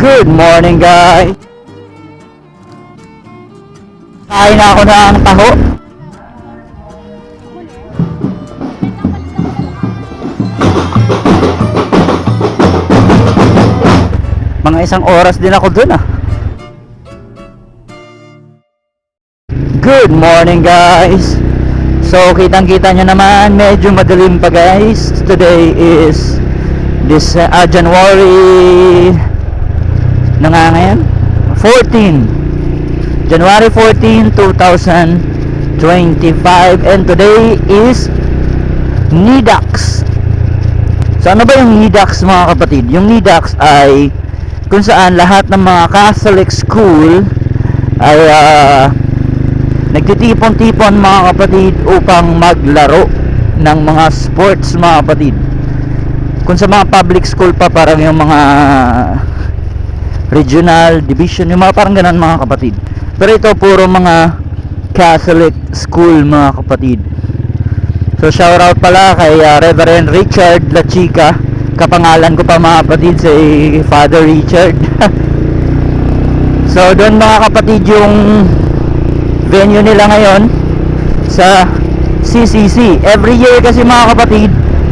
Good morning, guys. Kain na ako ng taho. Mga isang oras din ako dun Good morning, guys. So kitang-kita nyo naman, medyo madilim pa, guys. Today is this January na nga ngayon 14 January 14, 2025, and today is NIDAX. So ano ba yung NIDAX, mga kapatid? Yung NIDAX ay kung saan lahat ng mga Catholic school ay nagtitipon-tipon, mga kapatid, upang maglaro ng mga sports, mga kapatid. Kung sa mga public school pa, parang yung mga regional division, yung mga parang ganun, mga kapatid. Pero ito puro mga Catholic school, mga kapatid. So shout out pala kay Reverend Richard La Chica. Kapangalan ko pa, mga kapatid, si Father Richard. So doon, mga kapatid, yung venue nila ngayon sa CCC. Every year kasi, mga kapatid,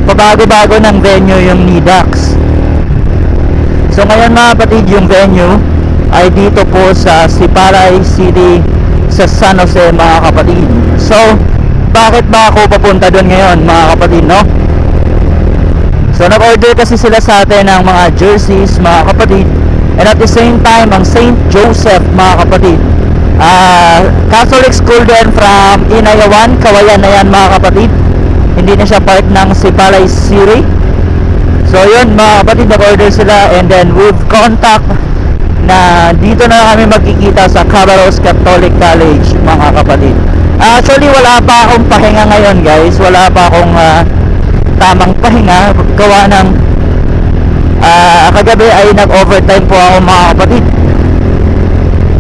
pabago-bago ng venue yung NIDAX. So ngayon, mga kapatid, yung venue ay dito po sa Sipalay City sa San Jose, mga kapatid. So bakit ba ako papunta doon ngayon, mga kapatid, no? So nag-order kasi sila sa atin ng mga jerseys, mga kapatid, and at the same time ang St. Joseph, mga kapatid, Catholic school din from Inayawan, Kawayan na yan, mga kapatid. Hindi na siya part ng Sipalay City. So yun, mga kapatid, nag-order sila, and then with contact na dito na kami magkikita sa Cabarrus Catholic College, mga kapatid. Actually wala pa akong pahinga ngayon, guys. Wala pa akong tamang pahinga. Gawa ng kagabi ay nag-overtime po ako, mga kapatid.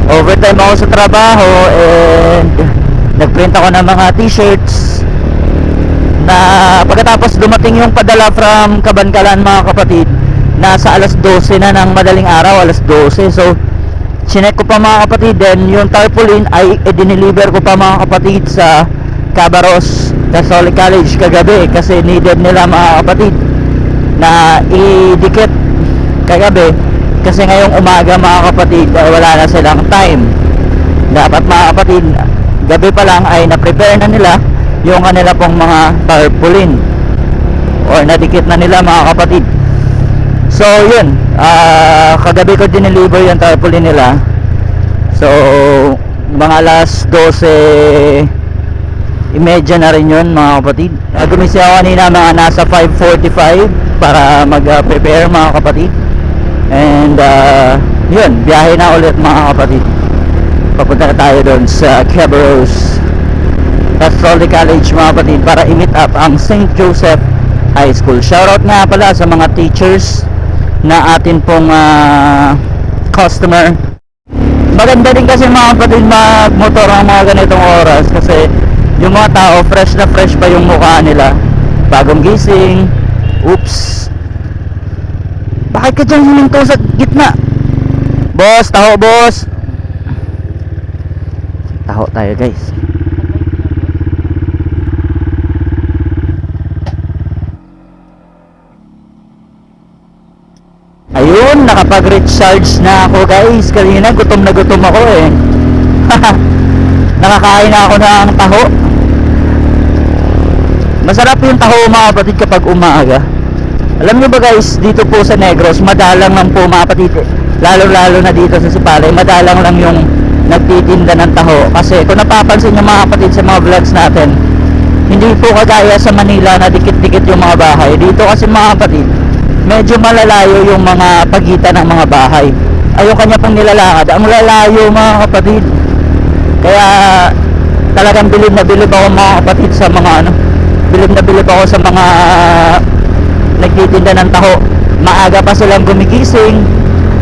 Overtime ako sa trabaho, and nagprint ako ng mga t-shirts na pagkatapos dumating yung padala from Kabankalan, mga kapatid, nasa alas 12 na ng madaling araw, alas 12. So chinek ko pa, mga kapatid, then yung tarpaulin ay dineliver ko pa, mga kapatid, sa Cabarrus Catholic College kagabi, kasi needed nila, mga kapatid, na idikit kagabi, kasi ngayong umaga, mga kapatid, wala na silang time. Dapat, mga kapatid, gabi pa lang ay na-prepare na nila yung kanila pong mga tarpaulin, or nadikit na nila, mga kapatid. So yun, kagabi ko dineliver yung tarpaulin nila. So mga alas 12:30 na rin yun, mga kapatid. Gumising ako kanina mga nasa 5:45 para mag-prepare, mga kapatid. And yun, biyahe na ulit, mga kapatid. Papunta na tayo doon sa Cabarrus Catholic College, mga kapatid, para i-meet up ang St. Joseph High School. Shoutout nga pala sa mga teachers na atin pong customer. Maganda din kasi, mga kapatid, magmotor ang mga ganitong oras, kasi yung mga tao fresh na fresh pa yung mukha nila, bagong gising. Oops, bakit ka dyan huminto sa gitna? Boss, taho, boss. Taho tayo, guys. Ayun, nakapag-recharge na ako, guys. Kanina gutom na gutom ako eh. Nakakain na ako ng taho. Masarap yung taho, mga kapatid, kapag umaga. Alam nyo ba, guys, dito po sa Negros, madalang lang po, mga kapatid, lalo na dito sa Sipalay, madalang lang yung nagtitinda ng taho. Kasi kung napapansin nyo, mga kapatid, sa mga vlogs natin, hindi po kagaya sa Manila na dikit-dikit yung mga bahay. Dito kasi, mga kapatid, medyo malalayo yung mga pagitan ng mga bahay. Ay, yung kanya pong nilalakad, ang lalayo, mga kapatid. Kaya talagang bilib na bilib ako, mga kapatid, sa mga bilib na bilib ako sa mga nagtitinda ng taho. Maaga pa silang gumigising,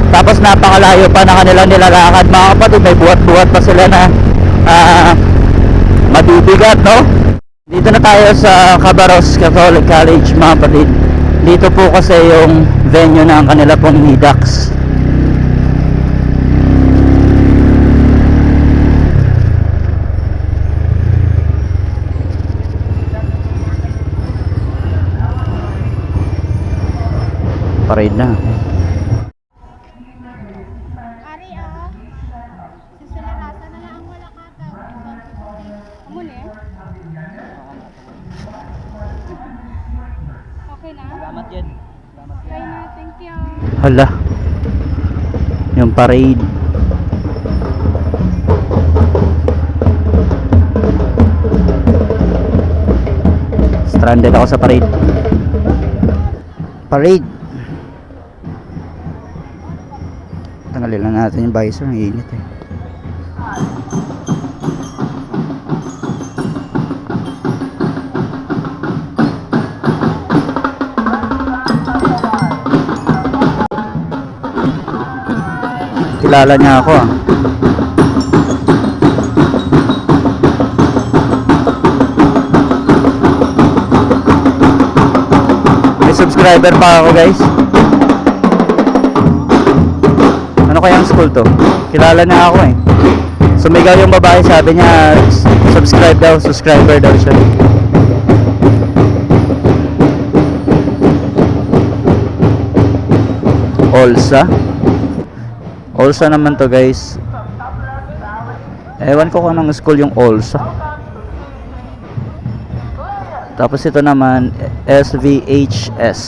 tapos napakalayo pa na kanilang nilalakad, mga kapatid. May buhat-buhat pa sila na mabibigat, no? Dito na tayo sa Cabarrus Catholic College, mga kapatid. Dito po kasi yung venue ng kanila pong NIDAX. Parade na. Ari ah. Sisularasan na lang ang wala kata. Amo ni? Okay na? Salamat yan. Okay na, thank you. Hala. Yung parade. Stranded ako sa parade. Parade. Tanggalin lang natin yung visor, ang init eh. Kilala niya ako ah. May subscriber pa ako guys. Ano kayang school to? Kilala niya ako eh. Sumigaw yung babae, sabi niya subscribe daw, subscriber daw siya. Olsa. Olsa naman to guys. Ewan ko kung anong school yung Olsa. Tapos ito naman SVHS.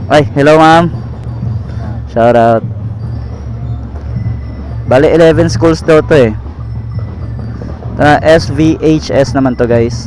Ay, hello ma'am. Shout out. Bali 11 schools daw to eh. SVHS naman to guys.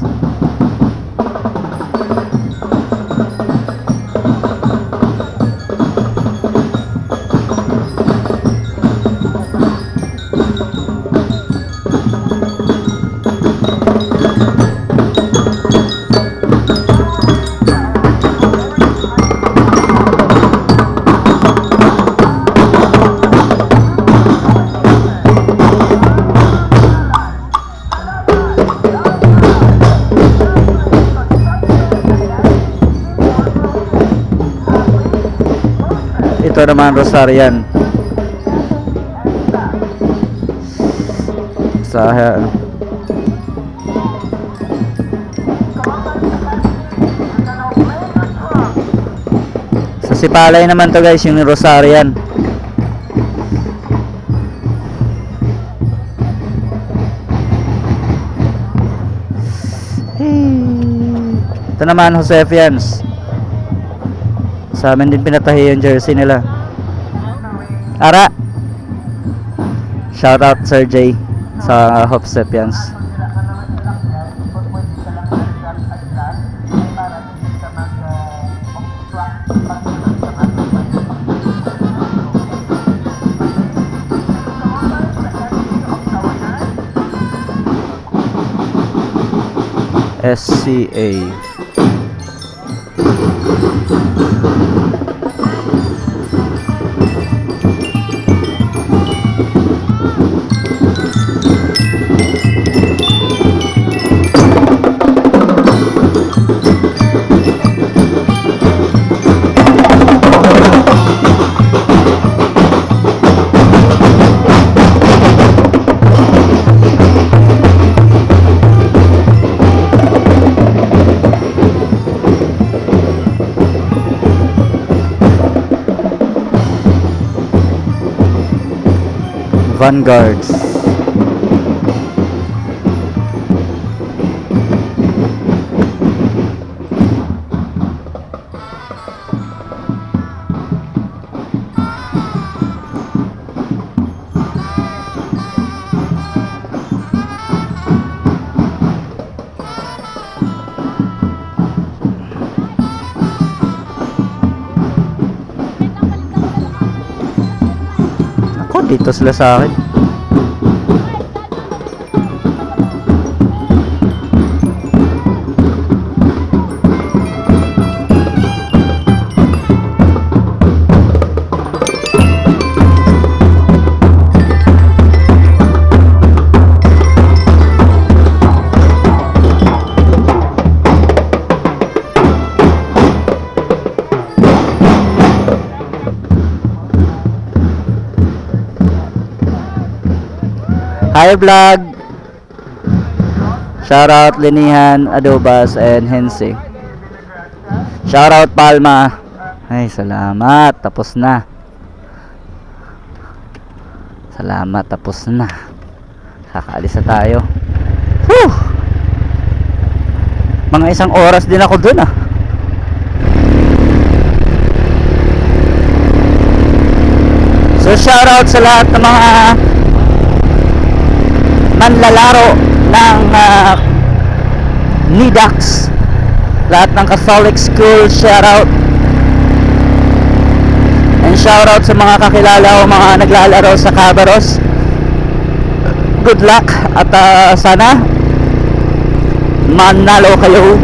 Ito naman Rosarian. Sa Sipalay naman to guys, yung Rosarian. Ito naman Josefians. Sa amin din pinatahi yung jersey nila. Ara. Shout out Sir J sa Josefians. SCA. Vanguards. Ako, dito sila sa akin. Hi vlog. Shout out Linihan, Adobas and Hensi. Shout out Palma. Ay, salamat. Tapos na. Salamat, tapos na. Kakaalis na tayo. Whew! Mga isang oras din ako dun ah. So shoutout sa lahat ng mga manlalaro ng NIDACS. Lahat ng Catholic school, shoutout. And shoutout sa mga kakilala o mga naglalaro sa Cabaros. Good luck at sana manalo kayo